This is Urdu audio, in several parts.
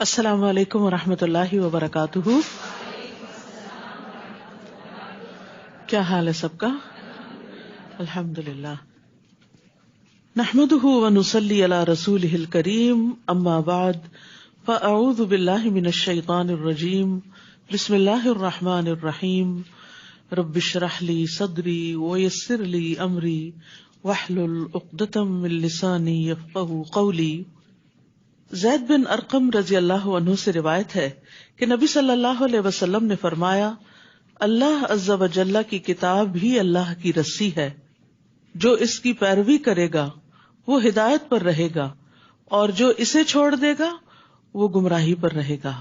السلام علیکم ورحمۃ اللہ وبرکاتہ. کیا حال ہے سب کا؟ الحمد للہ. نحمده ونصلی علی رسولہ الکریم. اما بعد فاعوذ باللہ من الشیطان الرجیم. بسم اللہ الرحمن الرحیم. رب اشرح لی صدری ویسر لی امری واحلل عقدۃ من لسانی یفقہوا قولی. زید بن ارقم رضی اللہ عنہ سے روایت ہے کہ نبی صلی اللہ علیہ وسلم نے فرمایا، اللہ عز و جل کی کتاب ہی اللہ کی رسی ہے. جو اس کی پیروی کرے گا وہ ہدایت پر رہے گا، اور جو اسے چھوڑ دے گا وہ گمراہی پر رہے گا.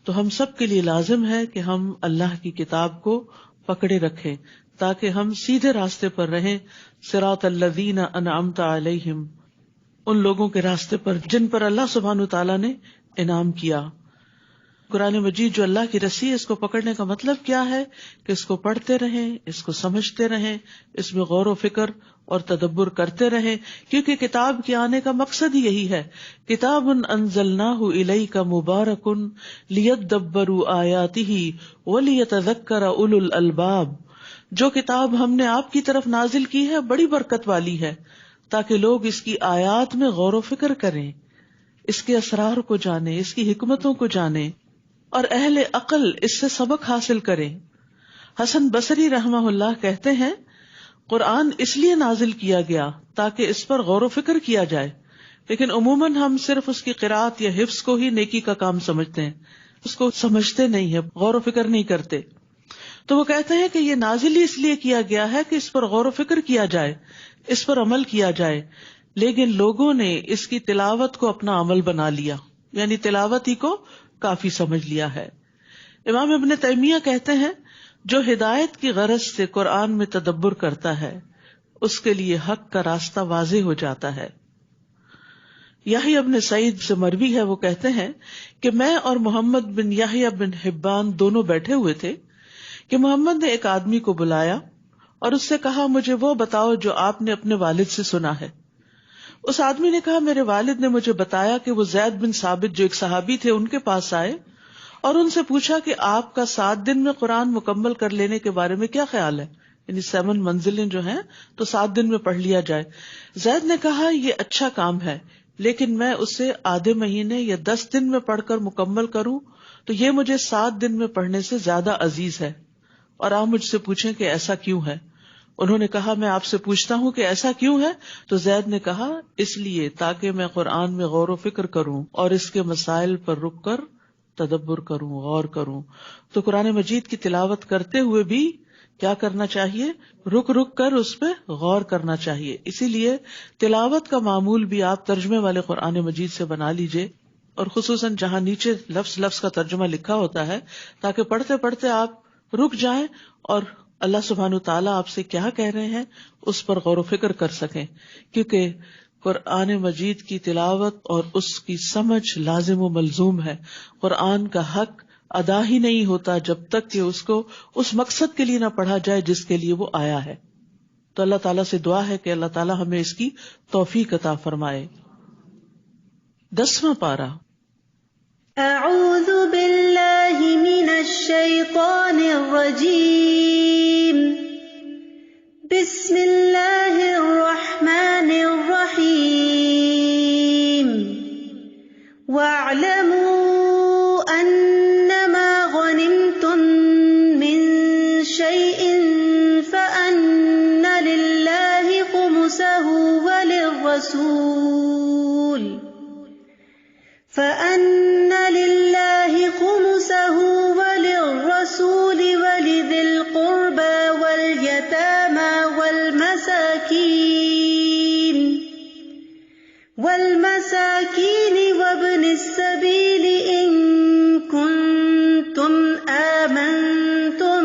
تو ہم سب کے لیے لازم ہے کہ ہم اللہ کی کتاب کو پکڑے رکھیں تاکہ ہم سیدھے راستے پر رہیں. صراط الذین انعمت علیہم، ان لوگوں کے راستے پر جن پر اللہ سبحانہ وتعالیٰ نے انعام کیا. قرآن مجید جو اللہ کی رسی ہے، اس کو پکڑنے کا مطلب کیا ہے کہ اس کو پڑھتے رہیں، اس کو سمجھتے رہیں، اس میں غور و فکر اور تدبر کرتے رہیں، کیونکہ کتاب کے آنے کا مقصد ہی یہی ہے. کتاب انزلناہ الیک مبارک لیدبروا آیاتہ ولیتذکر اولو الالباب. جو کتاب ہم نے آپ کی طرف نازل کی ہے بڑی برکت والی ہے تاکہ لوگ اس کی آیات میں غور و فکر کریں، اس کے اسرار کو جانیں، اس کی حکمتوں کو جانیں، اور اہل عقل اس سے سبق حاصل کریں. حسن بصری رحمہ اللہ کہتے ہیں، قرآن اس لیے نازل کیا گیا تاکہ اس پر غور و فکر کیا جائے، لیکن عموماً ہم صرف اس کی قرأت یا حفظ کو ہی نیکی کا کام سمجھتے ہیں، اس کو سمجھتے نہیں ہیں، غور و فکر نہیں کرتے. تو وہ کہتے ہیں کہ یہ نازل ہی اس لیے کیا گیا ہے کہ اس پر غور و فکر کیا جائے، اس پر عمل کیا جائے، لیکن لوگوں نے اس کی تلاوت کو اپنا عمل بنا لیا، یعنی تلاوت ہی کو کافی سمجھ لیا ہے. امام ابن تیمیہ کہتے ہیں، جو ہدایت کی غرض سے قرآن میں تدبر کرتا ہے اس کے لیے حق کا راستہ واضح ہو جاتا ہے. یحییٰ ابن سعید سے مروی ہے، وہ کہتے ہیں کہ میں اور محمد بن یحییٰ بن حبان دونوں بیٹھے ہوئے تھے کہ محمد نے ایک آدمی کو بلایا اور اس سے کہا، مجھے وہ بتاؤ جو آپ نے اپنے والد سے سنا ہے. اس آدمی نے کہا، میرے والد نے مجھے بتایا کہ وہ زید بن ثابت جو ایک صحابی تھے ان کے پاس آئے اور ان سے پوچھا کہ آپ کا 7 دن میں قرآن مکمل کر لینے کے بارے میں کیا خیال ہے، یعنی 7 منزلیں جو ہیں تو 7 دن میں پڑھ لیا جائے. زید نے کہا، یہ اچھا کام ہے، لیکن میں اسے آدھے مہینے یا 10 دن میں پڑھ کر مکمل کروں تو یہ مجھے 7 دن میں پڑھنے سے زیادہ عزیز ہے، اور آپ مجھ سے پوچھیں کہ ایسا کیوں ہے. انہوں نے کہا، میں آپ سے پوچھتا ہوں کہ ایسا کیوں ہے؟ تو زید نے کہا، اس لیے تاکہ میں قرآن میں غور و فکر کروں اور اس کے مسائل پر رک کر تدبر کروں، غور کروں. تو قرآن مجید کی تلاوت کرتے ہوئے بھی کیا کرنا چاہیے؟ رک رک کر اس پہ غور کرنا چاہیے. اسی لیے تلاوت کا معمول بھی آپ ترجمے والے قرآن مجید سے بنا لیجئے، اور خصوصاً جہاں نیچے لفظ لفظ کا ترجمہ لکھا ہوتا ہے، تاکہ پڑھتے پڑھتے آپ رک جائیں اور اللہ سبحانہ تعالیٰ آپ سے کیا کہہ رہے ہیں اس پر غور و فکر کر سکیں. کیونکہ قرآن مجید کی تلاوت اور اس کی سمجھ لازم و ملزوم ہے. قرآن کا حق ادا ہی نہیں ہوتا جب تک کہ اس کو اس مقصد کے لیے نہ پڑھا جائے جس کے لیے وہ آیا ہے. تو اللہ تعالیٰ سے دعا ہے کہ اللہ تعالیٰ ہمیں اس کی توفیق عطا فرمائے. 10واں پارہ. اعوذ باللہ من الشیطان الرجیم. بسم اللہ الرحمن الرحیم. وَاعْلَمُوا أَنَّمَا غَنِمْتُم مِّن شَيْءٍ فَأَنَّ لِلَّهِ خُمُسَهُ وَلِلرَّسُولِ وَلِذِي الْقُرْبَى وَالْيَتَامَى وَالْمَسَاكِينِ وَابْنِ السَّبِيلِ إِن كُنتُمْ آمَنتُم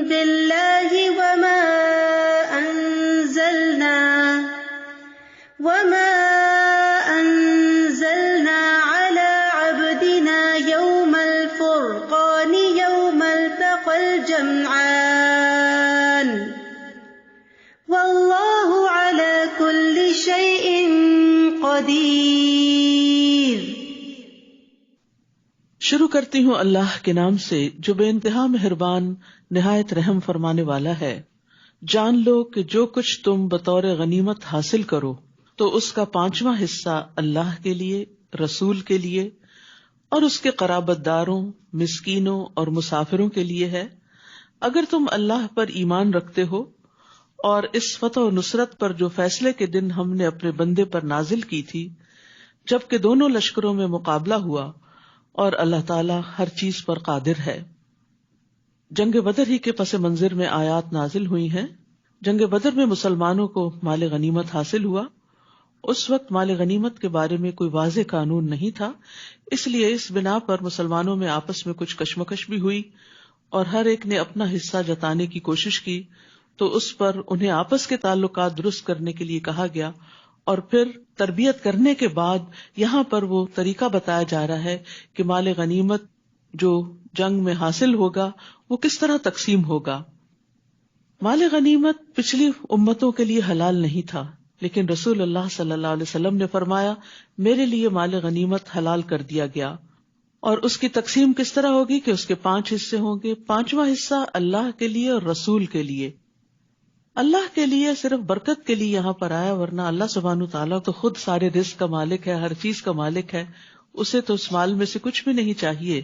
بِاللَّهِ وما أنزلنا على شروع کرتی ہوں اللہ کے نام سے جو بے انتہا مہربان نہایت رحم فرمانے والا ہے۔ جان لو کہ جو کچھ تم بطور غنیمت حاصل کرو تو اس کا 5واں حصہ اللہ کے لیے، رسول کے لیے اور اس کے قرابت داروں، مسکینوں اور مسافروں کے لیے ہے۔ اگر تم اللہ پر ایمان رکھتے ہو اور اس فتح و نصرت پر جو فیصلے کے دن ہم نے اپنے بندے پر نازل کی تھی، جبکہ دونوں لشکروں میں مقابلہ ہوا اور اللہ تعالیٰ ہر چیز پر قادر ہے۔ جنگ بدر ہی کے پس منظر میں آیات نازل ہوئی ہیں۔ جنگ بدر میں مسلمانوں کو مال غنیمت حاصل ہوا۔ اس وقت مال غنیمت کے بارے میں کوئی واضح قانون نہیں تھا، اس لیے اس بنا پر مسلمانوں میں آپس میں کچھ کشمکش بھی ہوئی اور ہر ایک نے اپنا حصہ جتانے کی کوشش کی، تو اس پر انہیں آپس کے تعلقات درست کرنے کے لیے کہا گیا، اور پھر تربیت کرنے کے بعد یہاں پر وہ طریقہ بتایا جا رہا ہے کہ مال غنیمت جو جنگ میں حاصل ہوگا وہ کس طرح تقسیم ہوگا۔ مال غنیمت پچھلی امتوں کے لیے حلال نہیں تھا، لیکن رسول اللہ صلی اللہ علیہ وسلم نے فرمایا میرے لیے مال غنیمت حلال کر دیا گیا، اور اس کی تقسیم کس طرح ہوگی کہ اس کے 5 حصے ہوں گے۔ 5واں حصہ اللہ کے لیے اور رسول کے لیے۔ اللہ کے لیے صرف برکت کے لیے یہاں پر آیا، ورنہ اللہ سبحانہ تعالیٰ تو خود سارے رزق کا مالک ہے، ہر چیز کا مالک ہے، اسے تو اس مال میں سے کچھ بھی نہیں چاہیے۔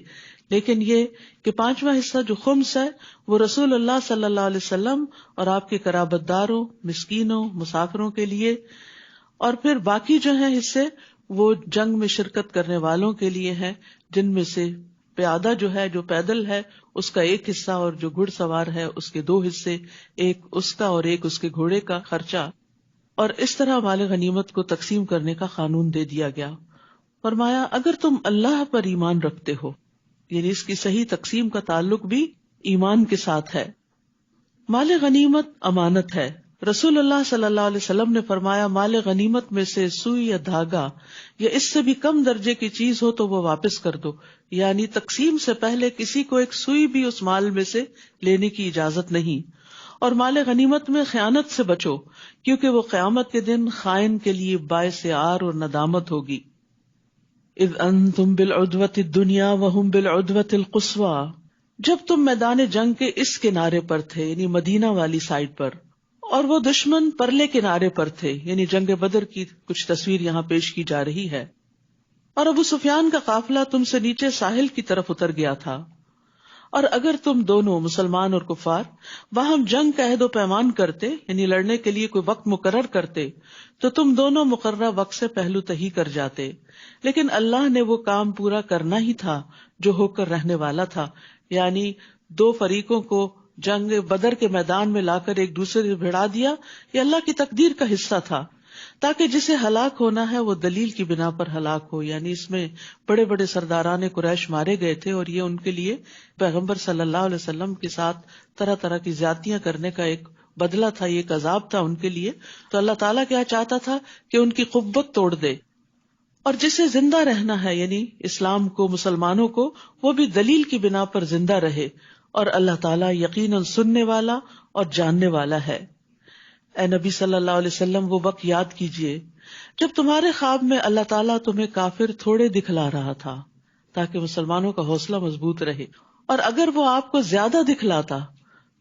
لیکن یہ کہ 5واں حصہ جو خمس ہے وہ رسول اللہ صلی اللہ علیہ وسلم اور آپ کے قرابت داروں، مسکینوں، مسافروں کے لیے، اور پھر باقی جو ہیں حصے وہ جنگ میں شرکت کرنے والوں کے لیے ہیں، جن میں سے پیادہ جو ہے، جو پیدل ہے، اس کا 1 حصہ، اور جو گھڑ سوار ہے اس کے 2 حصے، ایک اس کا اور ایک اس کے گھوڑے کا خرچہ۔ اور اس طرح مال غنیمت کو تقسیم کرنے کا قانون دے دیا گیا۔ فرمایا اگر تم اللہ پر ایمان رکھتے ہو، یعنی اس کی صحیح تقسیم کا تعلق بھی ایمان کے ساتھ ہے۔ مال غنیمت امانت ہے۔ رسول اللہ صلی اللہ علیہ وسلم نے فرمایا مال غنیمت میں سے سوئی یا دھاگا یا اس سے بھی کم درجے کی چیز ہو تو وہ واپس کر دو، یعنی تقسیم سے پہلے کسی کو ایک سوئی بھی اس مال میں سے لینے کی اجازت نہیں۔ اور مال غنیمت میں خیانت سے بچو، کیونکہ وہ قیامت کے دن خائن کے لیے باعث عار اور ندامت ہوگی۔ اذ انتم بالعدوۃ الدنیا وهم بالعدوۃ القصویٰ، جب تم میدان جنگ کے اس کنارے پر تھے، یعنی مدینہ والی سائڈ پر، اور وہ دشمن پرلے کنارے پر تھے، یعنی جنگ بدر کی کچھ تصویر یہاں پیش کی جا رہی ہے۔ اور ابو سفیان کا قافلہ تم سے نیچے ساحل کی طرف اتر گیا تھا، اور اگر تم دونوں مسلمان اور کفار باہم جنگ کا عہد و پیمان کرتے، یعنی لڑنے کے لیے کوئی وقت مقرر کرتے، تو تم دونوں مقررہ وقت سے پہلو تہی کر جاتے، لیکن اللہ نے وہ کام پورا کرنا ہی تھا جو ہو کر رہنے والا تھا، یعنی 2 فریقوں کو جنگ بدر کے میدان میں لا کر ایک دوسرے سے بھڑا دیا، یہ اللہ کی تقدیر کا حصہ تھا، تاکہ جسے ہلاک ہونا ہے وہ دلیل کی بنا پر ہلاک ہو۔ یعنی اس میں بڑے بڑے سرداران قریش مارے گئے تھے، اور یہ ان کے لیے پیغمبر صلی اللہ علیہ وسلم کے ساتھ طرح طرح کی زیادتیاں کرنے کا ایک بدلہ تھا، یہ ایک عذاب تھا ان کے لیے۔ تو اللہ تعالیٰ کیا چاہتا تھا کہ ان کی قوت توڑ دے، اور جسے زندہ رہنا ہے یعنی اسلام کو، مسلمانوں کو، وہ بھی دلیل کی بنا پر زندہ رہے، اور اللہ تعالیٰ یقیناً سننے والا اور جاننے والا ہے۔ اے نبی صلی اللہ علیہ وسلم وہ وقت یاد کیجئے جب تمہارے خواب میں اللہ تعالیٰ تمہیں کافر تھوڑے دکھلا رہا تھا تاکہ مسلمانوں کا حوصلہ مضبوط رہے، اور اگر وہ آپ کو زیادہ دکھلاتا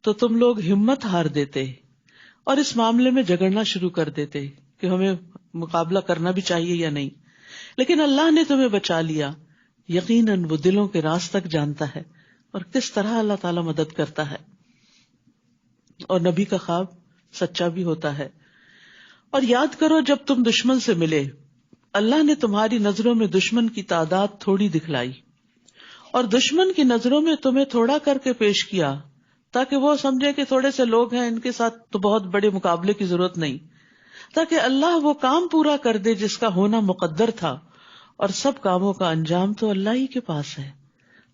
تو تم لوگ ہمت ہار دیتے اور اس معاملے میں جھگڑنا شروع کر دیتے کہ ہمیں مقابلہ کرنا بھی چاہیے یا نہیں، لیکن اللہ نے تمہیں بچا لیا۔ یقیناً وہ دلوں کے راز تک جانتا ہے اور کس طرح اللہ تعالیٰ مدد کرتا ہے، اور نبی کا خواب سچا بھی ہوتا ہے۔ اور یاد کرو جب تم دشمن سے ملے، اللہ نے تمہاری نظروں میں دشمن کی تعداد تھوڑی دکھلائی، اور دشمن کی نظروں میں تمہیں تھوڑا کر کے پیش کیا، تاکہ وہ سمجھے کہ تھوڑے سے لوگ ہیں، ان کے ساتھ تو بہت بڑے مقابلے کی ضرورت نہیں، تاکہ اللہ وہ کام پورا کر دے جس کا ہونا مقدر تھا، اور سب کاموں کا انجام تو اللہ ہی کے پاس ہے۔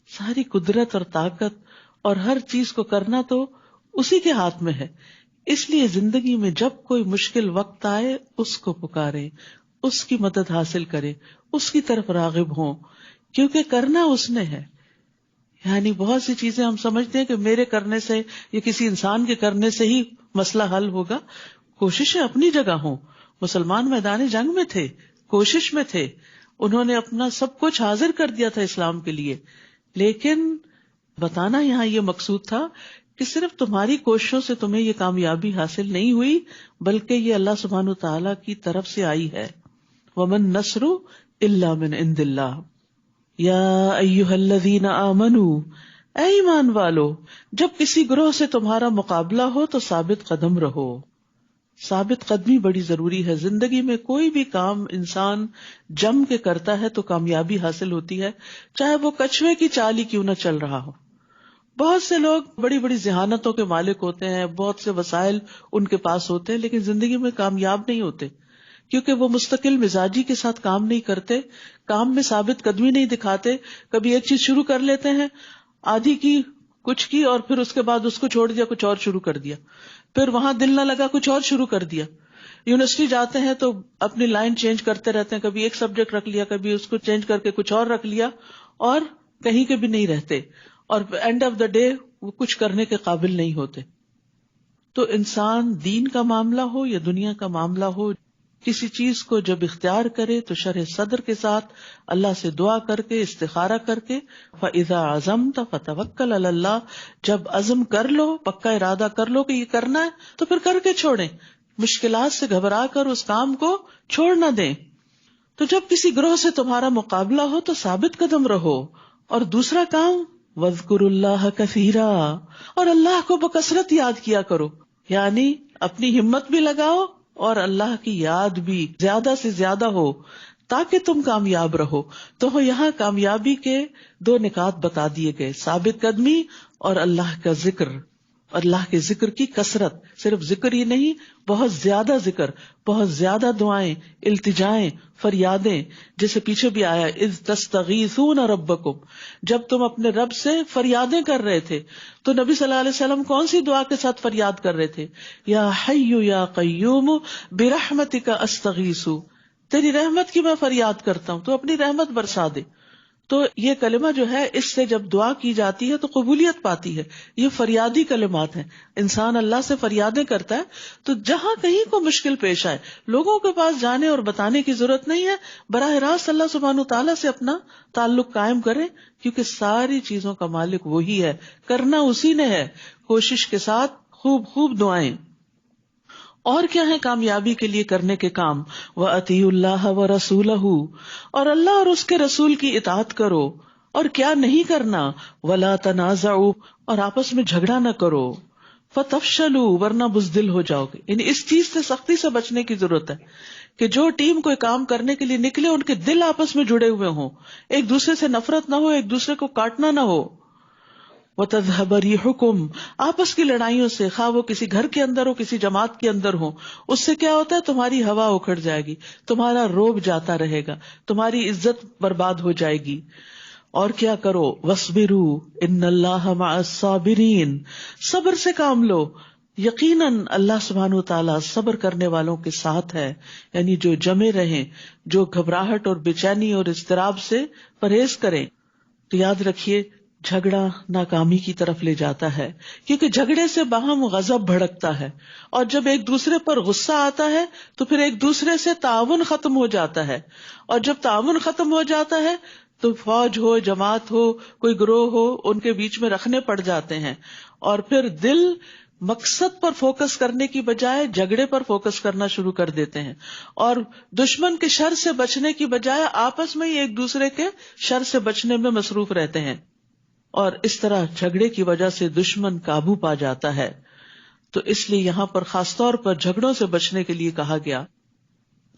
ساری قدرت اور طاقت اور ہر چیز کو کرنا تو اسی کے ہاتھ میں ہے۔ اس لیے زندگی میں جب کوئی مشکل وقت آئے اس کو پکارے، اس کی مدد حاصل کرے، اس کی طرف راغب ہوں، کیونکہ کرنا اس نے ہے۔ یعنی بہت سی چیزیں ہم سمجھتے ہیں کہ میرے کرنے سے یا کسی انسان کے کرنے سے ہی مسئلہ حل ہوگا۔ کوششیں اپنی جگہ ہوں، مسلمان میدان جنگ میں تھے، کوشش میں تھے، انہوں نے اپنا سب کچھ حاضر کر دیا تھا اسلام کے لیے، لیکن بتانا یہاں یہ مقصود تھا کہ صرف تمہاری کوششوں سے تمہیں یہ کامیابی حاصل نہیں ہوئی، بلکہ یہ اللہ سبحانہ وتعالی کی طرف سے آئی ہے. وَمَن نَّصْرُ إِلَّا مِنْ عِنْدِ اللَّهِ یا ایھا الذین آمنوا، اے ایمان والو، جب کسی گروہ سے تمہارا مقابلہ ہو تو ثابت قدم رہو. ثابت قدمی بڑی ضروری ہے. زندگی میں کوئی بھی کام انسان جم کے کرتا ہے تو کامیابی حاصل ہوتی ہے، چاہے وہ کچھوے کی چال ہی کیوں نہ چل رہا ہو. بہت سے لوگ بڑی بڑی ذہانتوں کے مالک ہوتے ہیں، بہت سے وسائل ان کے پاس ہوتے ہیں، لیکن زندگی میں کامیاب نہیں ہوتے، کیونکہ وہ مستقل مزاجی کے ساتھ کام نہیں کرتے، کام میں ثابت قدمی نہیں دکھاتے. کبھی ایک چیز شروع کر لیتے ہیں، آدھی کی، کچھ کی، اور پھر اس کے بعد اس کو چھوڑ دیا، کچھ اور شروع کر دیا، پھر وہاں دل نہ لگا، کچھ اور شروع کر دیا. یونیورسٹی جاتے ہیں تو اپنی لائن چینج کرتے رہتے ہیں، کبھی ایک سبجیکٹ رکھ لیا، کبھی اس کو چینج کر کے کچھ اور رکھ لیا، اور کہیں کے بھی نہیں رہتے، اور اینڈ آف دا ڈے وہ کچھ کرنے کے قابل نہیں ہوتے. تو انسان دین کا معاملہ ہو یا دنیا کا معاملہ ہو، کسی چیز کو جب اختیار کرے تو شرح صدر کے ساتھ اللہ سے دعا کر کے، استخارہ کر کے، فَإِذَا عَزَمْتَ فَتَوَكَّلْ عَلَى اللَّهِ، جب عزم کر لو، پکا ارادہ کر لو کہ یہ کرنا ہے تو پھر کر کے چھوڑیں، مشکلات سے گھبرا کر اس کام کو چھوڑ نہ دیں. تو جب کسی گروہ سے تمہارا مقابلہ ہو تو ثابت قدم رہو. اور دوسرا کام، وَاذْكُرُوا اللَّهَ كَثِيرًا، اور اللہ کو بکثرت یاد کیا کرو، یعنی اپنی ہمت بھی لگاؤ اور اللہ کی یاد بھی زیادہ سے زیادہ ہو تاکہ تم کامیاب رہو. تو یہاں کامیابی کے 2 نکات بتا دیے گئے، ثابت قدمی اور اللہ کا ذکر، اور اللہ کے ذکر کی کثرت. صرف ذکر ہی نہیں، بہت زیادہ ذکر، بہت زیادہ دعائیں، التجائیں، فریادیں، جیسے پیچھے بھی آیا اذ تستغیثون ربکم، جب تم اپنے رب سے فریادیں کر رہے تھے. تو نبی صلی اللہ علیہ وسلم کون سی دعا کے ساتھ فریاد کر رہے تھے؟ یا حی یا قیوم برحمتک استغیث، تیری رحمت کی میں فریاد کرتا ہوں، تو اپنی رحمت برسا دے. تو یہ کلمہ جو ہے، اس سے جب دعا کی جاتی ہے تو قبولیت پاتی ہے. یہ فریادی کلمات ہیں. انسان اللہ سے فریادیں کرتا ہے تو جہاں کہیں کو مشکل پیش آئے، لوگوں کے پاس جانے اور بتانے کی ضرورت نہیں ہے، براہ راست اللہ سبحانہ تعالیٰ سے اپنا تعلق قائم کریں، کیونکہ ساری چیزوں کا مالک وہی ہے، کرنا اسی نے ہے. کوشش کے ساتھ خوب خوب دعائیں. اور کیا ہے کامیابی کے لیے کرنے کے کام؟ وَأَطِيعُوا اللَّهَ وَرَسُولَهُ، اور اللہ اور اس کے رسول کی اطاعت کرو. اور کیا نہیں کرنا؟ وَلَا تَنَازَعُوا، اور آپس میں جھگڑا نہ کرو. فَتَفْشَلُوا، ورنہ بزدل ہو جاؤ گے. یعنی اس چیز سے سختی سے بچنے کی ضرورت ہے کہ جو ٹیم کوئی کام کرنے کے لیے نکلے ان کے دل آپس میں جڑے ہوئے ہوں، ایک دوسرے سے نفرت نہ ہو، ایک دوسرے کو کاٹنا نہ ہو. وَتَذْهَبَ رِيحُكُمْ، آپس کی لڑائیوں سے، خواہ وہ کسی گھر کے اندر ہو، کسی جماعت کے اندر ہو، اس سے کیا ہوتا ہے؟ تمہاری ہوا اکھڑ جائے گی، تمہارا روب جاتا رہے گا، تمہاری عزت برباد ہو جائے گی. اور کیا کرو؟ وَاصْبِرُوا إِنَّ اللَّهَ مَعَ الصَّابِرِينَ، صبر سے کام لو، یقیناً اللہ سبحانہ وتعالیٰ صبر کرنے والوں کے ساتھ ہے. یعنی جو جمے رہیں، جو گھبراہٹ اور بے چینی اور اضطراب سے پرہیز کریں. تو یاد رکھیے، جھگڑا ناکامی کی طرف لے جاتا ہے، کیونکہ جھگڑے سے باہم غضب بھڑکتا ہے، اور جب ایک دوسرے پر غصہ آتا ہے تو پھر ایک دوسرے سے تعاون ختم ہو جاتا ہے، اور جب تعاون ختم ہو جاتا ہے تو فوج ہو، جماعت ہو، کوئی گروہ ہو، ان کے بیچ میں رکھنے پڑ جاتے ہیں، اور پھر دل مقصد پر فوکس کرنے کی بجائے جھگڑے پر فوکس کرنا شروع کر دیتے ہیں، اور دشمن کے شر سے بچنے کی بجائے آپس میں ہی ایک دوسرے کے شر سے بچنے میں مصروف رہتے ہیں، اور اس طرح جھگڑے کی وجہ سے دشمن قابو پا جاتا ہے. تو اس لیے یہاں پر خاص طور پر جھگڑوں سے بچنے کے لیے کہا گیا.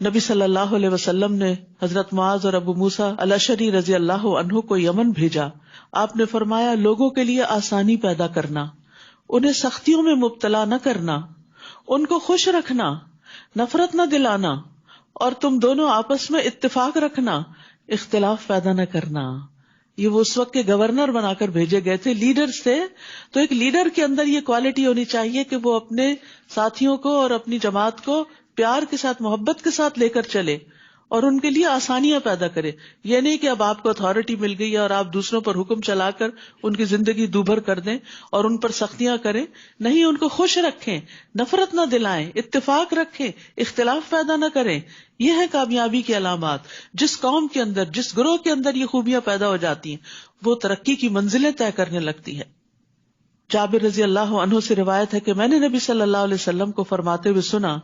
نبی صلی اللہ علیہ وسلم نے حضرت معاذ اور ابو موسیٰ الاشعری رضی اللہ عنہ کو یمن بھیجا. آپ نے فرمایا، لوگوں کے لیے آسانی پیدا کرنا، انہیں سختیوں میں مبتلا نہ کرنا، ان کو خوش رکھنا، نفرت نہ دلانا، اور تم دونوں آپس میں اتفاق رکھنا، اختلاف پیدا نہ کرنا. یہ وہ اس وقت کے گورنر بنا کر بھیجے گئے تھے، لیڈرز تھے. تو ایک لیڈر کے اندر یہ کوالٹی ہونی چاہیے کہ وہ اپنے ساتھیوں کو اور اپنی جماعت کو پیار کے ساتھ، محبت کے ساتھ لے کر چلے، اور ان کے لیے آسانیاں پیدا کرے. یہ نہیں کہ اب آپ کو اتھارٹی مل گئی ہے اور آپ دوسروں پر حکم چلا کر ان کی زندگی دوبھر کر دیں اور ان پر سختیاں کریں. نہیں، ان کو خوش رکھیں، نفرت نہ دلائیں، اتفاق رکھیں، اختلاف پیدا نہ کریں. یہ ہے کامیابی کی علامات. جس قوم کے اندر، جس گروہ کے اندر یہ خوبیاں پیدا ہو جاتی ہیں وہ ترقی کی منزلیں طے کرنے لگتی ہے. جابر رضی اللہ عنہ سے روایت ہے کہ میں نے نبی صلی اللہ علیہ وسلم کو فرماتے ہوئے سنا،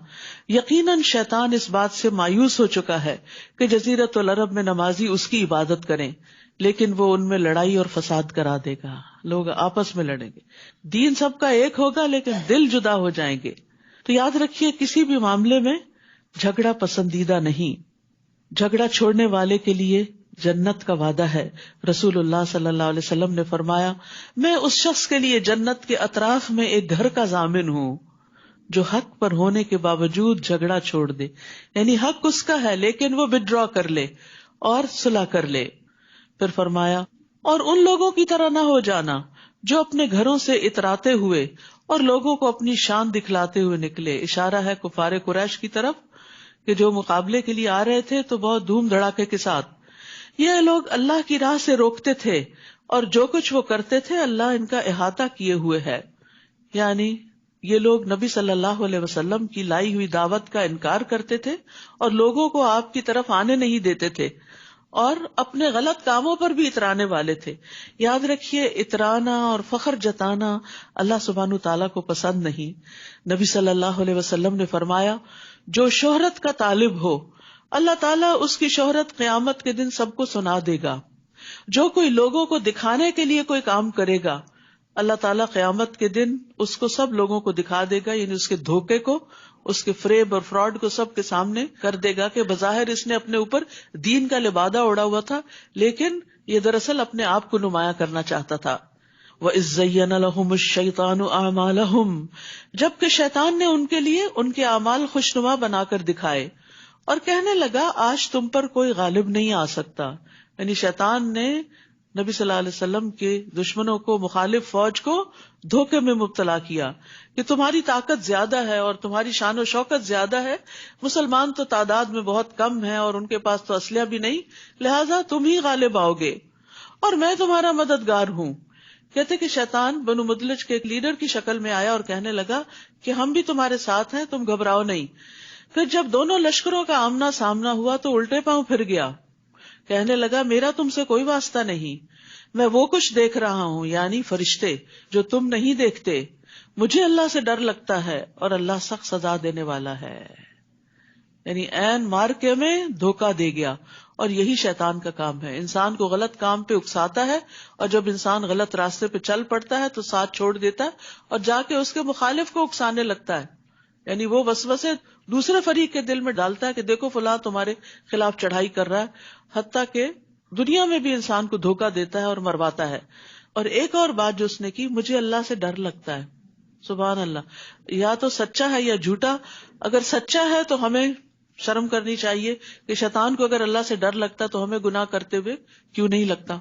یقیناً شیطان اس بات سے مایوس ہو چکا ہے کہ جزیرۃ العرب میں نمازی اس کی عبادت کریں، لیکن وہ ان میں لڑائی اور فساد کرا دے گا. لوگ آپس میں لڑیں گے، دین سب کا ایک ہوگا لیکن دل جدا ہو جائیں گے. تو یاد رکھیے، کسی بھی معاملے میں جھگڑا پسندیدہ نہیں. جھگڑا چھوڑنے والے کے لیے جنت کا وعدہ ہے. رسول اللہ صلی اللہ علیہ وسلم نے فرمایا، میں اس شخص کے لیے جنت کے اطراف میں ایک گھر کا ضامن ہوں جو حق پر ہونے کے باوجود جھگڑا چھوڑ دے. یعنی حق اس کا ہے لیکن وہ وڈرا کر لے اور صلح کر لے. پھر فرمایا، اور ان لوگوں کی طرح نہ ہو جانا جو اپنے گھروں سے اتراتے ہوئے اور لوگوں کو اپنی شان دکھلاتے ہوئے نکلے. اشارہ ہے کفار قریش کی طرف کہ جو مقابلے کے لیے آ رہے تھے تو بہت دھوم دھڑاکے کے ساتھ. یہ لوگ اللہ کی راہ سے روکتے تھے اور جو کچھ وہ کرتے تھے اللہ ان کا احاطہ کیے ہوئے ہے. یعنی یہ لوگ نبی صلی اللہ علیہ وسلم کی لائی ہوئی دعوت کا انکار کرتے تھے اور لوگوں کو آپ کی طرف آنے نہیں دیتے تھے اور اپنے غلط کاموں پر بھی اترانے والے تھے. یاد رکھیے، اترانا اور فخر جتانا اللہ سبحانہ تعالیٰ کو پسند نہیں. نبی صلی اللہ علیہ وسلم نے فرمایا، جو شہرت کا طالب ہو اللہ تعالیٰ اس کی شہرت قیامت کے دن سب کو سنا دے گا. جو کوئی لوگوں کو دکھانے کے لیے کوئی کام کرے گا اللہ تعالیٰ قیامت کے دن اس کو سب لوگوں کو دکھا دے گا. یعنی اس کے دھوکے کو، اس کے فریب اور فراڈ کو سب کے سامنے کر دے گا کہ بظاہر اس نے اپنے اوپر دین کا لبادہ اوڑا ہوا تھا لیکن یہ دراصل اپنے آپ کو نمایاں کرنا چاہتا تھا. وَإِذْ زَيَّنَ لَهُمُ الشَّيْطَانُ أَعْمَالَهُمْ، جبکہ شیطان نے ان کے لیے ان کے اعمال خوشنما بنا کر دکھائے اور کہنے لگا آج تم پر کوئی غالب نہیں آ سکتا. یعنی شیطان نے نبی صلی اللہ علیہ وسلم کے دشمنوں کو، مخالف فوج کو دھوکے میں مبتلا کیا کہ تمہاری طاقت زیادہ ہے اور تمہاری شان و شوکت زیادہ ہے، مسلمان تو تعداد میں بہت کم ہیں اور ان کے پاس تو اسلحہ بھی نہیں، لہذا تم ہی غالب آؤ گے اور میں تمہارا مددگار ہوں. کہتے کہ شیطان بنو مدلج کے ایک لیڈر کی شکل میں آیا اور کہنے لگا کہ ہم بھی تمہارے ساتھ ہیں، تم گھبراؤ نہیں. پھر جب دونوں لشکروں کا آمنا سامنا ہوا تو الٹے پاؤں پھر گیا، کہنے لگا میرا تم سے کوئی واسطہ نہیں، میں وہ کچھ دیکھ رہا ہوں یعنی فرشتے جو تم نہیں دیکھتے. مجھے اللہ سے ڈر لگتا ہے اور اللہ سخت سزا دینے والا ہے. یعنی عین مارکے میں دھوکہ دے گیا اور یہی شیطان کا کام ہے. انسان کو غلط کام پہ اکساتا ہے اور جب انسان غلط راستے پہ چل پڑتا ہے تو ساتھ چھوڑ دیتا ہے اور جا کے اس کے مخالف کو اکسانے لگتا ہے. یعنی وہ وسوسے دوسرے فریق کے دل میں ڈالتا ہے کہ دیکھو فلاں تمہارے خلاف چڑھائی کر رہا ہے، حتیٰ کہ دنیا میں بھی انسان کو دھوکہ دیتا ہے اور مرواتا ہے. اور ایک اور بات جو اس نے کی، مجھے اللہ سے ڈر لگتا ہے. سبحان اللہ، یا تو سچا ہے یا جھوٹا. اگر سچا ہے تو ہمیں شرم کرنی چاہیے کہ شیطان کو اگر اللہ سے ڈر لگتا تو ہمیں گناہ کرتے ہوئے کیوں نہیں لگتا،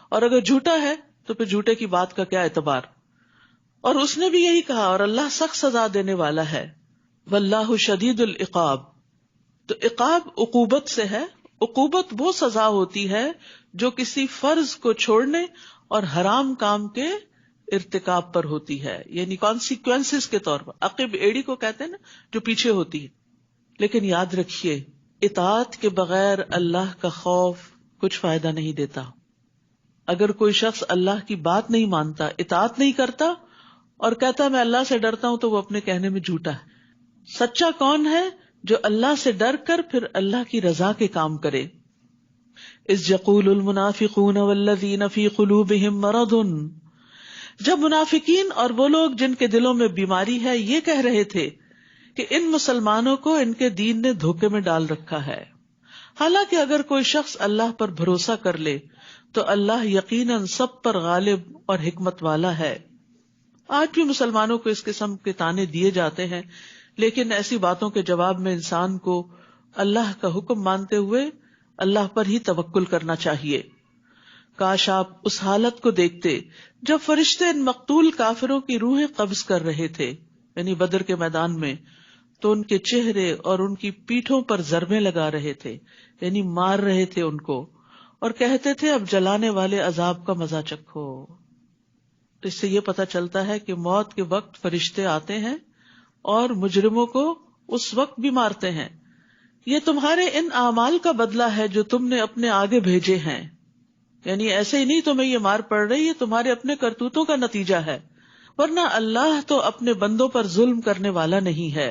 اور اگر جھوٹا ہے تو پھر جھوٹے کی بات کا کیا اعتبار. اور اس نے بھی یہی کہا، اور اللہ سخت سزا دینے والا ہے. واللہ شدید العقاب. تو عقاب عقوبت سے ہے. عقوبت وہ سزا ہوتی ہے جو کسی فرض کو چھوڑنے اور حرام کام کے ارتکاب پر ہوتی ہے، یعنی کانسیکوینسز کے طور پر. عقب ایڑی کو کہتے ہیں نا، جو پیچھے ہوتی ہے. لیکن یاد رکھیے، اطاعت کے بغیر اللہ کا خوف کچھ فائدہ نہیں دیتا. اگر کوئی شخص اللہ کی بات نہیں مانتا، اطاعت نہیں کرتا اور کہتا میں اللہ سے ڈرتا ہوں، تو وہ اپنے کہنے میں جھوٹا ہے. سچا کون ہے؟ جو اللہ سے ڈر کر پھر اللہ کی رضا کے کام کرے. اذ یقول المنافقون والذین فی قلوبہم مرض، جب منافقین اور وہ لوگ جن کے دلوں میں بیماری ہے یہ کہہ رہے تھے کہ ان مسلمانوں کو ان کے دین نے دھوکے میں ڈال رکھا ہے. حالانکہ اگر کوئی شخص اللہ پر بھروسہ کر لے تو اللہ یقیناً سب پر غالب اور حکمت والا ہے. آج بھی مسلمانوں کو اس قسم کے طعنے دیے جاتے ہیں، لیکن ایسی باتوں کے جواب میں انسان کو اللہ کا حکم مانتے ہوئے اللہ پر ہی توکل کرنا چاہیے. کاش آپ اس حالت کو دیکھتے جب فرشتے ان مقتول کافروں کی روحیں قبض کر رہے تھے، یعنی بدر کے میدان میں. تو ان کے چہرے اور ان کی پیٹھوں پر ضربیں لگا رہے تھے، یعنی مار رہے تھے ان کو، اور کہتے تھے اب جلانے والے عذاب کا مزہ چکھو۔ اس سے یہ پتہ چلتا ہے کہ موت کے وقت فرشتے آتے ہیں اور مجرموں کو اس وقت بھی مارتے ہیں۔ یہ تمہارے ان اعمال کا بدلہ ہے جو تم نے اپنے آگے بھیجے ہیں، یعنی ایسے ہی نہیں تمہیں یہ مار پڑ رہی، یہ تمہارے اپنے کرتوتوں کا نتیجہ ہے، ورنہ اللہ تو اپنے بندوں پر ظلم کرنے والا نہیں ہے۔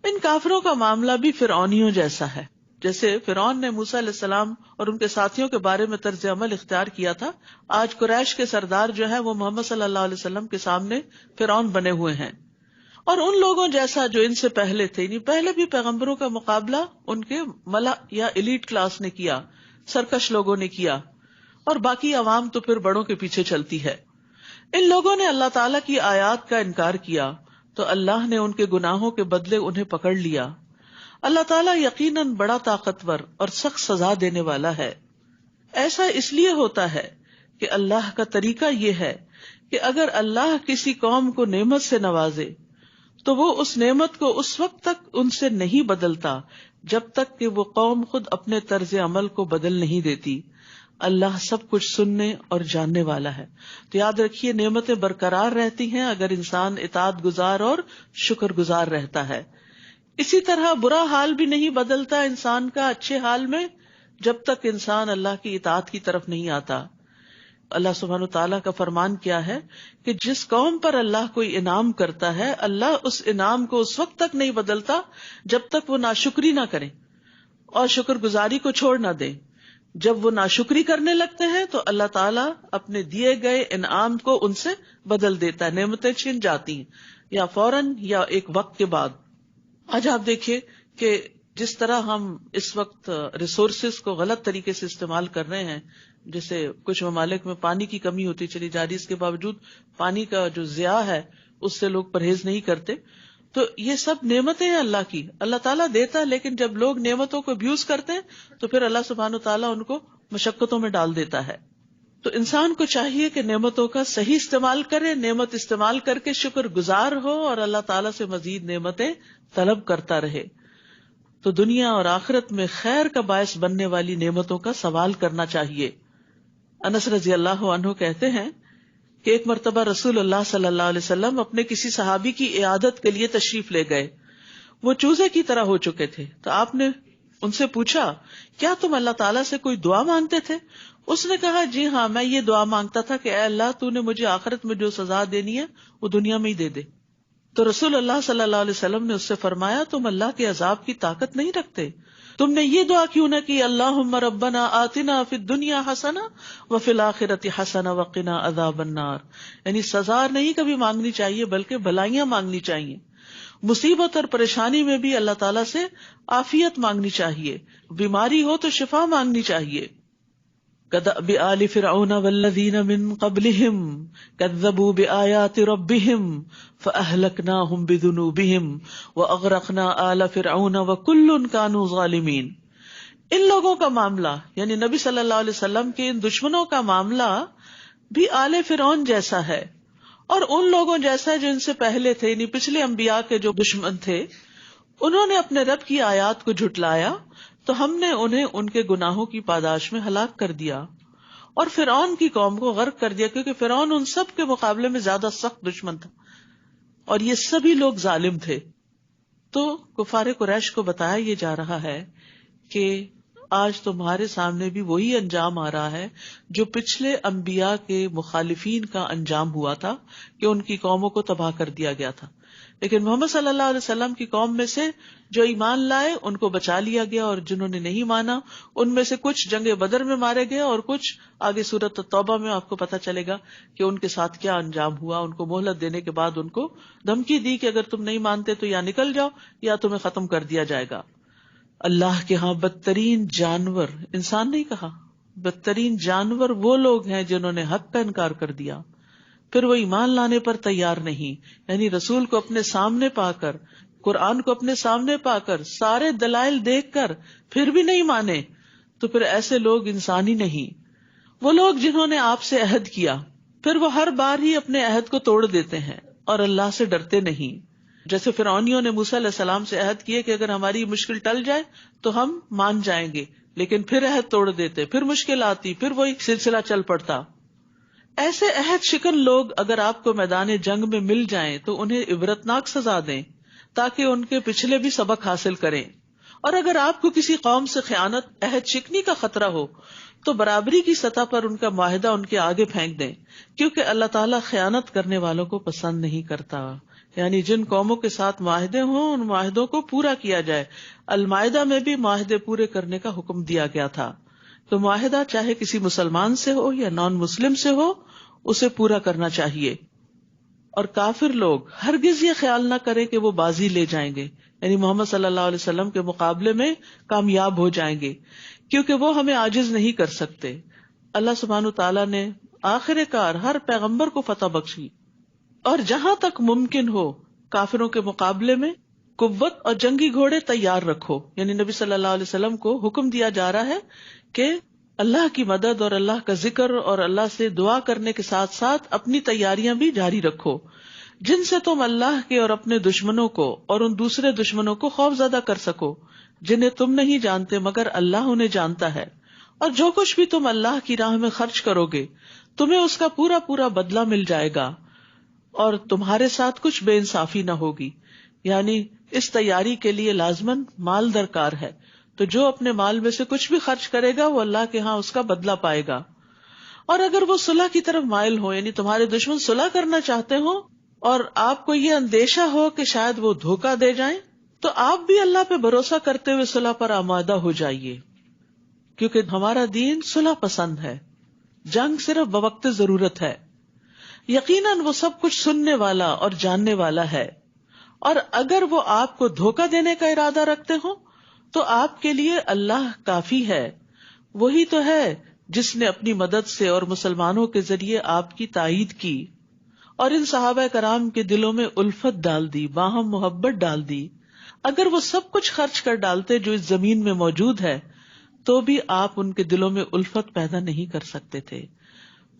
ان کافروں کا معاملہ بھی فرعونیوں جیسا ہے، جیسے فرعون نے موسیٰ علیہ السلام اور ان کے ساتھیوں کے بارے میں طرز عمل اختیار کیا تھا، آج قریش کے سردار جو ہے وہ محمد صلی اللہ علیہ وسلم کے سامنے فرعون بنے ہوئے ہیں۔ اور ان لوگوں جیسا جو ان سے پہلے تھے، یعنی پہلے بھی پیغمبروں کا مقابلہ ان کے ملا یا ایلیٹ کلاس نے کیا، سرکش لوگوں نے کیا، اور باقی عوام تو پھر بڑوں کے پیچھے چلتی ہے۔ ان لوگوں نے اللہ تعالیٰ کی آیات کا انکار کیا تو اللہ نے ان کے گناہوں کے بدلے انہیں پکڑ لیا۔ اللہ تعالیٰ یقیناً بڑا طاقتور اور سخت سزا دینے والا ہے۔ ایسا اس لیے ہوتا ہے کہ اللہ کا طریقہ یہ ہے کہ اگر اللہ کسی قوم کو نعمت سے نوازے تو وہ اس نعمت کو اس وقت تک ان سے نہیں بدلتا جب تک کہ وہ قوم خود اپنے طرز عمل کو بدل نہیں دیتی۔ اللہ سب کچھ سننے اور جاننے والا ہے۔ تو یاد رکھیے نعمتیں برقرار رہتی ہیں اگر انسان اطاعت گزار اور شکر گزار رہتا ہے۔ اسی طرح برا حال بھی نہیں بدلتا انسان کا اچھے حال میں جب تک انسان اللہ کی اطاعت کی طرف نہیں آتا۔ اللہ سبحانہ تعالیٰ کا فرمان کیا ہے کہ جس قوم پر اللہ کوئی انعام کرتا ہے اللہ اس انعام کو اس وقت تک نہیں بدلتا جب تک وہ ناشکری نہ کریں اور شکر گزاری کو چھوڑ نہ دیں۔ جب وہ ناشکری کرنے لگتے ہیں تو اللہ تعالیٰ اپنے دیے گئے انعام کو ان سے بدل دیتا ہے، نعمتیں چھن جاتی ہیں یا فوراً یا ایک وقت کے بعد۔ آج آپ دیکھیے کہ جس طرح ہم اس وقت ریسورسز کو غلط طریقے سے استعمال کر رہے ہیں، جیسے کچھ ممالک میں پانی کی کمی ہوتی چلی جا رہی، اس کے باوجود پانی کا جو ضیاع ہے اس سے لوگ پرہیز نہیں کرتے، تو یہ سب نعمتیں ہیں اللہ کی، اللہ تعالیٰ دیتا ہے، لیکن جب لوگ نعمتوں کو ابیوز کرتے ہیں تو پھر اللہ سبحانہ تعالیٰ ان کو مشقتوں میں ڈال دیتا ہے۔ تو انسان کو چاہیے کہ نعمتوں کا صحیح استعمال کرے، نعمت استعمال کر کے شکر گزار ہو اور اللہ تعالیٰ سے مزید نعمتیں طلب کرتا رہے، تو دنیا اور آخرت میں خیر کا باعث بننے والی نعمتوں کا سوال کرنا چاہیے۔ انس رضی اللہ عنہ کہتے ہیں کہ ایک مرتبہ رسول اللہ صلی اللہ علیہ وسلم اپنے کسی صحابی کی عیادت کے لیے تشریف لے گئے۔ وہ چوزے کی طرح ہو چکے تھے، تو آپ نے ان سے پوچھا کیا تم اللہ تعالیٰ سے کوئی دعا مانگتے تھے؟ اس نے کہا جی ہاں، میں یہ دعا مانگتا تھا کہ اے اللہ تو نے مجھے آخرت میں جو سزا دینی ہے وہ دنیا میں ہی دے دے۔ تو رسول اللہ صلی اللہ علیہ وسلم نے اس سے فرمایا تم اللہ کے عذاب کی طاقت نہیں رکھتے؟ تم نے یہ دعا کیوں نہ کی اللہم ربنا آتنا فی الدنیا حسنہ وفی الآخرۃ حسنہ وقنا عذاب النار، یعنی سزا نہیں کبھی مانگنی چاہیے بلکہ بھلائیاں مانگنی چاہیے۔ مصیبت اور پریشانی میں بھی اللہ تعالیٰ سے عافیت مانگنی چاہیے، بیماری ہو تو شفا مانگنی چاہیے۔ کدأب آل فرعون والذین من قبلہم کذبوا بآیات ربہم فأہلکناہم بذنوبہم واغرقنا آل فرعون وکل کانوا ظالمین۔ ان لوگوں کا معاملہ یعنی نبی صلی اللہ علیہ وسلم کے ان دشمنوں کا معاملہ بھی آل فرعون جیسا ہے اور ان لوگوں جیسا جو ان سے پہلے تھے، یعنی پچھلے انبیاء کے جو دشمن تھے، انہوں نے اپنے رب کی آیات کو جھٹلایا تو ہم نے انہیں ان کے گناہوں کی پاداش میں ہلاک کر دیا اور فرعون کی قوم کو غرق کر دیا، کیونکہ فرعون ان سب کے مقابلے میں زیادہ سخت دشمن تھا اور یہ سبھی لوگ ظالم تھے۔ تو کفار قریش کو بتایا یہ جا رہا ہے کہ آج تمہارے سامنے بھی وہی انجام آ رہا ہے جو پچھلے انبیاء کے مخالفین کا انجام ہوا تھا کہ ان کی قوموں کو تباہ کر دیا گیا تھا، لیکن محمد صلی اللہ علیہ وسلم کی قوم میں سے جو ایمان لائے ان کو بچا لیا گیا اور جنہوں نے نہیں مانا ان میں سے کچھ جنگ بدر میں مارے گئے اور کچھ آگے سورۃ توبہ میں آپ کو پتہ چلے گا کہ ان کے ساتھ کیا انجام ہوا۔ ان کو مہلت دینے کے بعد ان کو دھمکی دی کہ اگر تم نہیں مانتے تو یا نکل جاؤ یا تمہیں ختم کر دیا جائے گا۔ اللہ کے ہاں بدترین جانور، انسان نہیں کہا، بدترین جانور وہ لوگ ہیں جنہوں نے حق کا انکار کر دیا، پھر وہ ایمان لانے پر تیار نہیں، یعنی رسول کو اپنے سامنے پا کر، قرآن کو اپنے سامنے پا کر، سارے دلائل دیکھ کر پھر بھی نہیں مانے، تو پھر ایسے لوگ انسان ہی نہیں۔ وہ لوگ جنہوں نے آپ سے عہد کیا پھر وہ ہر بار ہی اپنے عہد کو توڑ دیتے ہیں اور اللہ سے ڈرتے نہیں۔ جیسے فرعونیوں نے موسیٰ علیہ السلام سے عہد کیے کہ اگر ہماری مشکل ٹل جائے تو ہم مان جائیں گے، لیکن پھر عہد توڑ دیتے، پھر مشکل آتی، پھر وہی سلسلہ چل پڑتا. ایسے عہد شکن لوگ اگر آپ کو میدان جنگ میں مل جائیں تو انہیں عبرتناک سزا دیں تاکہ ان کے پچھلے بھی سبق حاصل کریں. اور اگر آپ کو کسی قوم سے خیانت، عہد شکنی کا خطرہ ہو تو برابری کی سطح پر ان کا معاہدہ ان کے آگے پھینک دیں، کیونکہ اللہ تعالیٰ خیانت کرنے والوں کو پسند نہیں کرتا. یعنی جن قوموں کے ساتھ معاہدے ہوں ان معاہدوں کو پورا کیا جائے. المائدہ میں بھی معاہدے پورے کرنے کا حکم دیا گیا تھا. تو معاہدہ چاہے کسی مسلمان سے ہو یا نان مسلم سے ہو، اسے پورا کرنا چاہیے. اور کافر لوگ ہرگز یہ خیال نہ کریں کہ وہ بازی لے جائیں گے، یعنی محمد صلی اللہ علیہ وسلم کے مقابلے میں کامیاب ہو جائیں گے، کیونکہ وہ ہمیں عاجز نہیں کر سکتے. اللہ سبحانہ تعالیٰ نے آخر کار ہر پیغمبر کو فتح بخشی. اور جہاں تک ممکن ہو کافروں کے مقابلے میں قوت اور جنگی گھوڑے تیار رکھو. یعنی نبی صلی اللہ علیہ وسلم کو حکم دیا جا رہا ہے کہ اللہ کی مدد اور اللہ کا ذکر اور اللہ سے دعا کرنے کے ساتھ ساتھ اپنی تیاریاں بھی جاری رکھو، جن سے تم اللہ کے اور اپنے دشمنوں کو اور ان دوسرے دشمنوں کو خوف زدہ کر سکو جنہیں تم نہیں جانتے مگر اللہ انہیں جانتا ہے. اور جو کچھ بھی تم اللہ کی راہ میں خرچ کرو گے تمہیں اس کا پورا پورا بدلہ مل جائے گا اور تمہارے ساتھ کچھ بے انصافی نہ ہوگی. یعنی اس تیاری کے لیے لازماً مال درکار ہے، تو جو اپنے مال میں سے کچھ بھی خرچ کرے گا وہ اللہ کے ہاں اس کا بدلہ پائے گا. اور اگر وہ صلح کی طرف مائل ہو، یعنی تمہارے دشمن صلح کرنا چاہتے ہو اور آپ کو یہ اندیشہ ہو کہ شاید وہ دھوکہ دے جائیں، تو آپ بھی اللہ پہ بھروسہ کرتے ہوئے صلح پر آمادہ ہو جائیے، کیونکہ ہمارا دین صلح پسند ہے. جنگ صرف بوقت ضرورت ہے. یقیناً وہ سب کچھ سننے والا اور جاننے والا ہے. اور اگر وہ آپ کو دھوکہ دینے کا ارادہ رکھتے ہوں تو آپ کے لیے اللہ کافی ہے. وہی تو ہے جس نے اپنی مدد سے اور مسلمانوں کے ذریعے آپ کی تائید کی اور ان صحابہ کرام کے دلوں میں الفت ڈال دی، باہم محبت ڈال دی. اگر وہ سب کچھ خرچ کر ڈالتے جو اس زمین میں موجود ہے تو بھی آپ ان کے دلوں میں الفت پیدا نہیں کر سکتے تھے.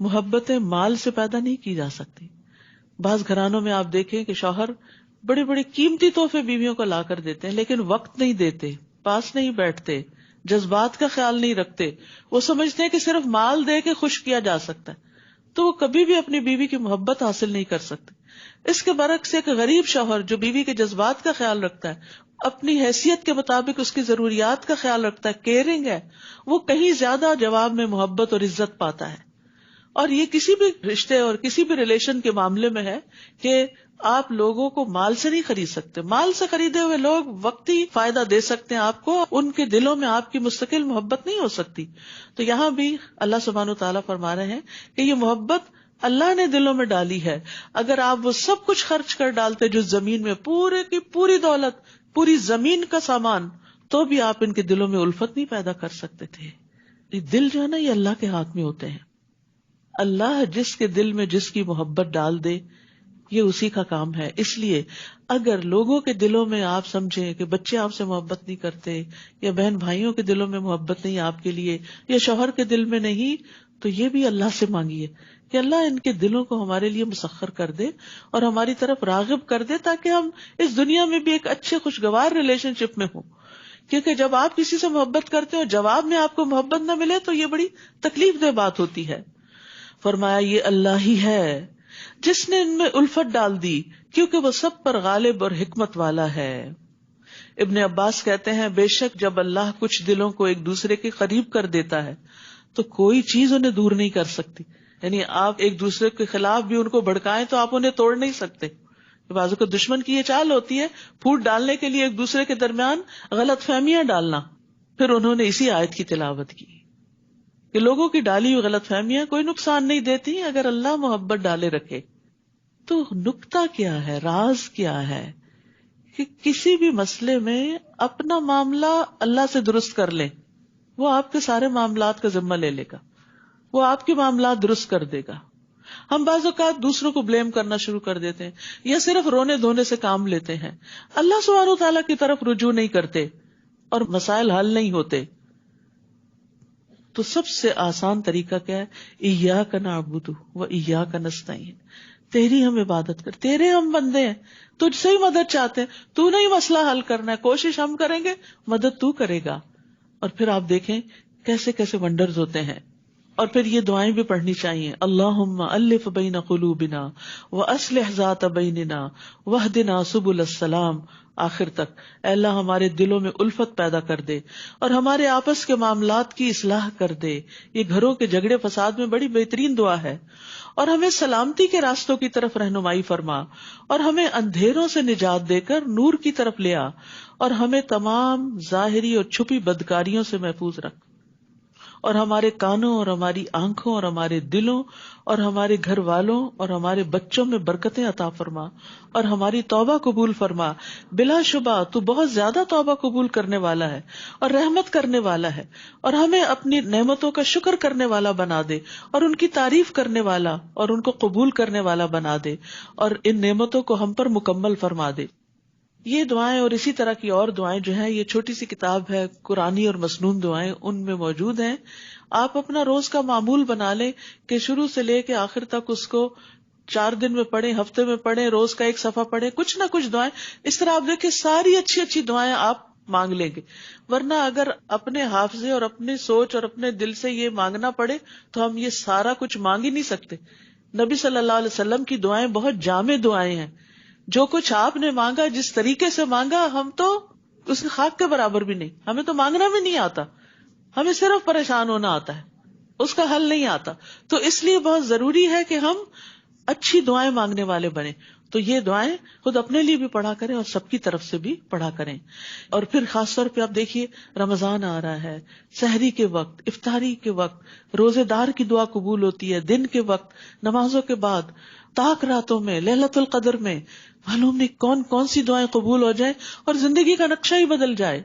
محبتیں مال سے پیدا نہیں کی جا سکتی. بعض گھرانوں میں آپ دیکھیں کہ شوہر بڑے بڑے قیمتی تحفے بیویوں کو لا کر دیتے ہیں، لیکن وقت نہیں دیتے، پاس نہیں بیٹھتے، جذبات کا خیال نہیں رکھتے. وہ سمجھتے ہیں کہ صرف مال دے کے خوش کیا جا سکتا ہے، تو وہ کبھی بھی اپنی بیوی کی محبت حاصل نہیں کر سکتے. اس کے برعکس ایک غریب شوہر جو بیوی کے جذبات کا خیال رکھتا ہے، اپنی حیثیت کے مطابق اس کی ضروریات کا خیال رکھتا ہے، کیئرنگ ہے، وہ کہیں زیادہ جواب میں محبت اور عزت پاتا ہے. اور یہ کسی بھی رشتے اور کسی بھی ریلیشن کے معاملے میں ہے کہ آپ لوگوں کو مال سے نہیں خرید سکتے. مال سے خریدے ہوئے لوگ وقتی فائدہ دے سکتے ہیں آپ کو، ان کے دلوں میں آپ کی مستقل محبت نہیں ہو سکتی. تو یہاں بھی اللہ سبحانہ وتعالیٰ فرما رہے ہیں کہ یہ محبت اللہ نے دلوں میں ڈالی ہے. اگر آپ وہ سب کچھ خرچ کر ڈالتے جو زمین میں، پورے کی پوری دولت، پوری زمین کا سامان، تو بھی آپ ان کے دلوں میں الفت نہیں پیدا کر سکتے تھے. یہ دل جو ہے نا، یہ اللہ کے ہاتھ میں ہوتے ہیں. اللہ جس کے دل میں جس کی محبت ڈال دے، یہ اسی کا کام ہے. اس لیے اگر لوگوں کے دلوں میں آپ سمجھیں کہ بچے آپ سے محبت نہیں کرتے، یا بہن بھائیوں کے دلوں میں محبت نہیں آپ کے لیے، یا شوہر کے دل میں نہیں، تو یہ بھی اللہ سے مانگیے کہ اللہ ان کے دلوں کو ہمارے لیے مسخر کر دے اور ہماری طرف راغب کر دے، تاکہ ہم اس دنیا میں بھی ایک اچھے خوشگوار ریلیشن شپ میں ہوں. کیونکہ جب آپ کسی سے محبت کرتے ہو، جواب میں آپ کو محبت نہ ملے تو یہ بڑی تکلیف دہ بات ہوتی ہے. فرمایا یہ اللہ ہی ہے جس نے ان میں الفت ڈال دی، کیونکہ وہ سب پر غالب اور حکمت والا ہے. ابن عباس کہتے ہیں بے شک جب اللہ کچھ دلوں کو ایک دوسرے کے قریب کر دیتا ہے تو کوئی چیز انہیں دور نہیں کر سکتی. یعنی آپ ایک دوسرے کے خلاف بھی ان کو بھڑکائیں تو آپ انہیں توڑ نہیں سکتے. بازو کو دشمن کی یہ چال ہوتی ہے پھوٹ ڈالنے کے لیے ایک دوسرے کے درمیان غلط فہمیاں ڈالنا. پھر انہوں نے اسی آیت کی تلاوت کی کہ لوگوں کی ڈالی ہوئی غلط فہمیاں کوئی نقصان نہیں دیتی اگر اللہ محبت ڈالے رکھے. تو نکتہ کیا ہے، راز کیا ہے کہ کسی بھی مسئلے میں اپنا معاملہ اللہ سے درست کر لیں، وہ آپ کے سارے معاملات کا ذمہ لے لے گا، وہ آپ کے معاملات درست کر دے گا. ہم بعض اوقات دوسروں کو بلیم کرنا شروع کر دیتے ہیں یا صرف رونے دھونے سے کام لیتے ہیں، اللہ سبحانہ وتعالیٰ کی طرف رجوع نہیں کرتے اور مسائل حل نہیں ہوتے. تو سب سے آسان طریقہ کیا ہے؟ ایاک نعبد و ایاک نستعین. تیری ہم عبادت کر، تیرے ہم بندے ہیں، تجھ سے ہی مدد چاہتے ہیں، تو نہیں مسئلہ حل کرنا ہے، کوشش ہم کریں گے، مدد تو کرے گا. اور پھر آپ دیکھیں کیسے کیسے ونڈرز ہوتے ہیں. اور پھر یہ دعائیں بھی پڑھنی چاہیے. اللہم الف بین قلوبنا واصلح ذات بیننا واہدنا سبل السلام، آخر تک. اے اللہ ہمارے دلوں میں الفت پیدا کر دے اور ہمارے آپس کے معاملات کی اصلاح کر دے. یہ گھروں کے جھگڑے فساد میں بڑی بہترین دعا ہے. اور ہمیں سلامتی کے راستوں کی طرف رہنمائی فرما اور ہمیں اندھیروں سے نجات دے کر نور کی طرف لے آ اور ہمیں تمام ظاہری اور چھپی بدکاریوں سے محفوظ رکھ. اور ہمارے کانوں اور ہماری آنکھوں اور ہمارے دلوں اور ہمارے گھر والوں اور ہمارے بچوں میں برکتیں عطا فرما اور ہماری توبہ قبول فرما. بلا شبہ تو بہت زیادہ توبہ قبول کرنے والا ہے اور رحمت کرنے والا ہے. اور ہمیں اپنی نعمتوں کا شکر کرنے والا بنا دے اور ان کی تعریف کرنے والا اور ان کو قبول کرنے والا بنا دے اور ان نعمتوں کو ہم پر مکمل فرما دے. یہ دعائیں اور اسی طرح کی اور دعائیں جو ہیں، یہ چھوٹی سی کتاب ہے قرآنی اور مسنون دعائیں، ان میں موجود ہیں. آپ اپنا روز کا معمول بنا لیں کہ شروع سے لے کے آخر تک اس کو 4 دن میں پڑھیں، ہفتے میں پڑھیں، روز کا 1 صفحہ پڑھیں، کچھ نہ کچھ دعائیں. اس طرح آپ دیکھیں ساری اچھی اچھی دعائیں آپ مانگ لیں گے. ورنہ اگر اپنے حافظے اور اپنی سوچ اور اپنے دل سے یہ مانگنا پڑے تو ہم یہ سارا کچھ مانگ ہی نہیں سکتے. نبی صلی اللہ علیہ وسلم کی دعائیں بہت جامع دعائیں ہیں. جو کچھ آپ نے مانگا، جس طریقے سے مانگا، ہم تو اس کے خاک کے برابر بھی نہیں. ہمیں تو مانگنا بھی نہیں آتا، ہمیں صرف پریشان ہونا آتا ہے، اس کا حل نہیں آتا. تو اس لیے بہت ضروری ہے کہ ہم اچھی دعائیں مانگنے والے بنیں. تو یہ دعائیں خود اپنے لیے بھی پڑھا کریں اور سب کی طرف سے بھی پڑھا کریں. اور پھر خاص طور پہ آپ دیکھیے رمضان آ رہا ہے، سحری کے وقت، افطاری کے وقت روزے دار کی دعا قبول ہوتی ہے، دن کے وقت، نمازوں کے بعد، طاق راتوں میں، لیلۃ القدر میں. معلوم نہیں کون کون سی دعائیں قبول ہو جائیں اور زندگی کا نقشہ ہی بدل جائے.